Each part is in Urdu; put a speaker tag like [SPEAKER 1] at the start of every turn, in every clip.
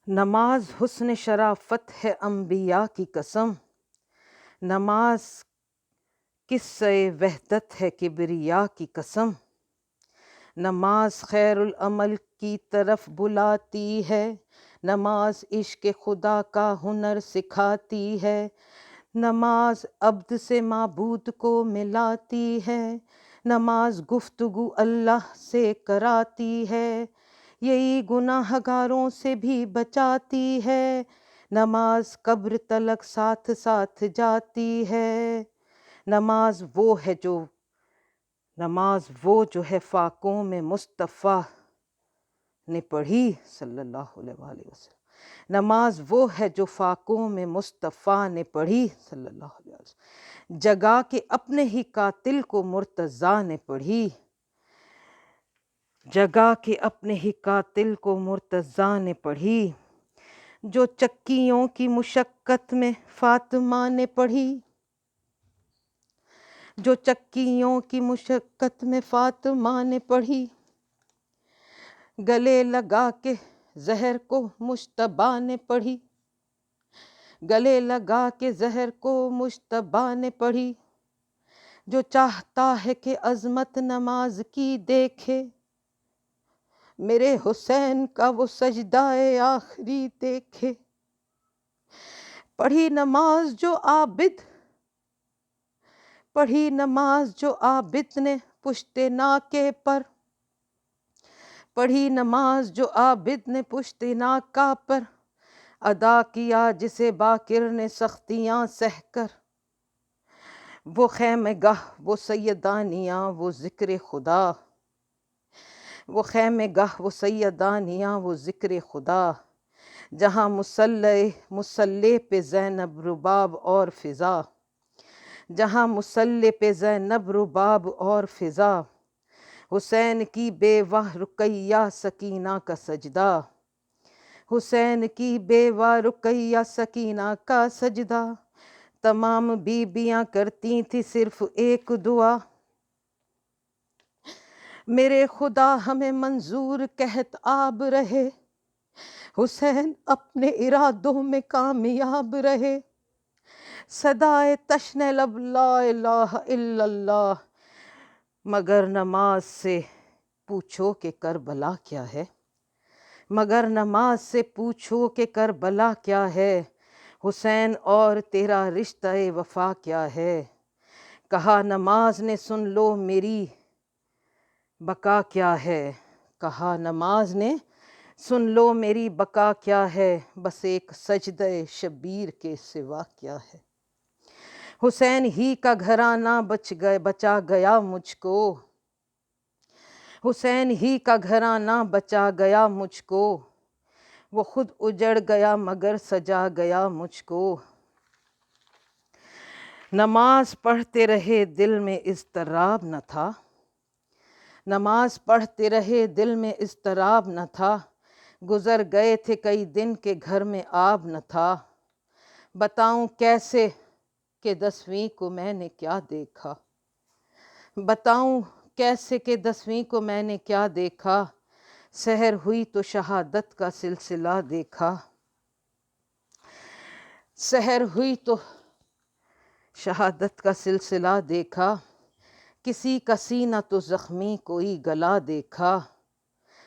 [SPEAKER 1] نماز حسن شرافت ہے انبیاء کی قسم، نماز قصہ وحدت ہے کبریا کی قسم، نماز خیر العمل کی طرف بلاتی ہے، نماز عشق خدا کا ہنر سکھاتی ہے، نماز عبد سے معبود کو ملاتی ہے، نماز گفتگو اللہ سے کراتی ہے، یہی گناہ گاروں سے بھی بچاتی ہے، نماز قبر تلک ساتھ ساتھ جاتی ہے، نماز وہ ہے فاقوں میں مصطفیٰ نے پڑھی صلی اللہ علیہ وآلہ وسلم، نماز وہ ہے جو فاقوں میں مصطفیٰ نے پڑھی صلی اللہ علیہ وسلم، جگا کے اپنے ہی قاتل کو مرتضیٰ نے پڑھی، جگا کے اپنے ہی قاتل کو مرتضیٰ نے پڑھی، جو چکیوں کی مشقت میں فاطمہ نے پڑھی، جو چکیوں کی مشقت میں فاطمہ نے پڑھی، گلے لگا کے زہر کو مجتبیٰ نے پڑھی، گلے لگا کے زہر کو مجتبیٰ نے پڑھی، جو چاہتا ہے کہ عظمت نماز کی دیکھے، میرے حسین کا وہ سجدہ آخری دیکھے، پڑھی نماز جو عابد نے پشت ناکے پر، پڑھی نماز جو عابد نے پشت ناکہ پر، ادا کیا جسے باقر نے سختیاں سہ کر، وہ خیمہ گاہ وہ سیدانیاں وہ ذکر خدا، وہ خیمہ گاہ وہ سیدانیاں وہ ذکر خدا، جہاں مصلی پہ زینب رباب اور فضا، جہاں مصلی پہ زینب رباب اور فضا، حسین کی بیوہ رقیہ سکینہ کا سجدہ، حسین کی بیوہ رقیہ سکینہ کا سجدہ، تمام بیبیاں کرتی تھی صرف ایک دعا، میرے خدا ہمیں منظور قحط آب رہے، حسین اپنے ارادوں میں کامیاب رہے، صدائے تشنہ لب لا الہ الا اللہ، مگر نماز سے پوچھو کہ کربلا کیا ہے، مگر نماز سے پوچھو کہ کربلا کیا ہے، حسین اور تیرا رشتہ وفا کیا ہے، کہا نماز نے سن لو میری بقا کیا ہے، کہا نماز نے سن لو میری بقا کیا ہے، بس ایک سجدہ شبیر کے سوا کیا ہے، حسین ہی کا گھرانہ بچا گیا مجھ کو، حسین ہی کا گھرانہ بچا گیا مجھ کو، وہ خود اجڑ گیا مگر سجا گیا مجھ کو، نماز پڑھتے رہے دل میں اضطراب نہ تھا، نماز پڑھتے رہے دل میں اضطراب نہ تھا، گزر گئے تھے کئی دن کے گھر میں آب نہ تھا، بتاؤں کیسے کہ 10ویں کو میں نے کیا دیکھا، بتاؤں کیسے کہ 10ویں کو میں نے کیا دیکھا، سحر ہوئی تو شہادت کا سلسلہ دیکھا، سحر ہوئی تو شہادت کا سلسلہ دیکھا، کسی کا سینہ تو زخمی کوئی گلا دیکھا،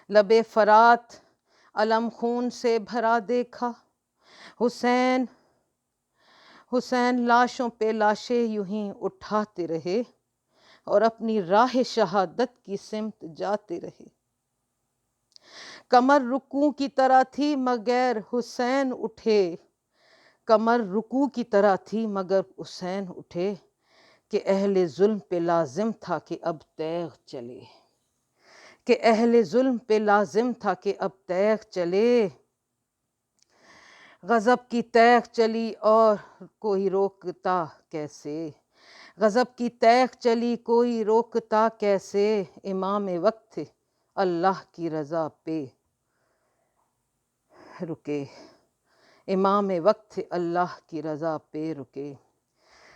[SPEAKER 1] لب فرات علم خون سے بھرا دیکھا، حسین لاشوں پہ لاشیں یوں ہی اٹھاتے رہے اور اپنی راہ شہادت کی سمت جاتے رہے، کمر رکوع کی طرح تھی مگر حسین اٹھے، کمر رکوع کی طرح تھی مگر حسین اٹھے، کہ اہل ظلم پہ لازم تھا کہ اب تیغ چلے، کہ اہل ظلم پہ لازم تھا کہ اب تیغ چلے، غضب کی تیغ چلی اور کوئی روکتا کیسے، غضب کی تیغ چلی کوئی روکتا کیسے، امام وقت اللہ کی رضا پہ رکے، امام وقت اللہ کی رضا پہ رکے۔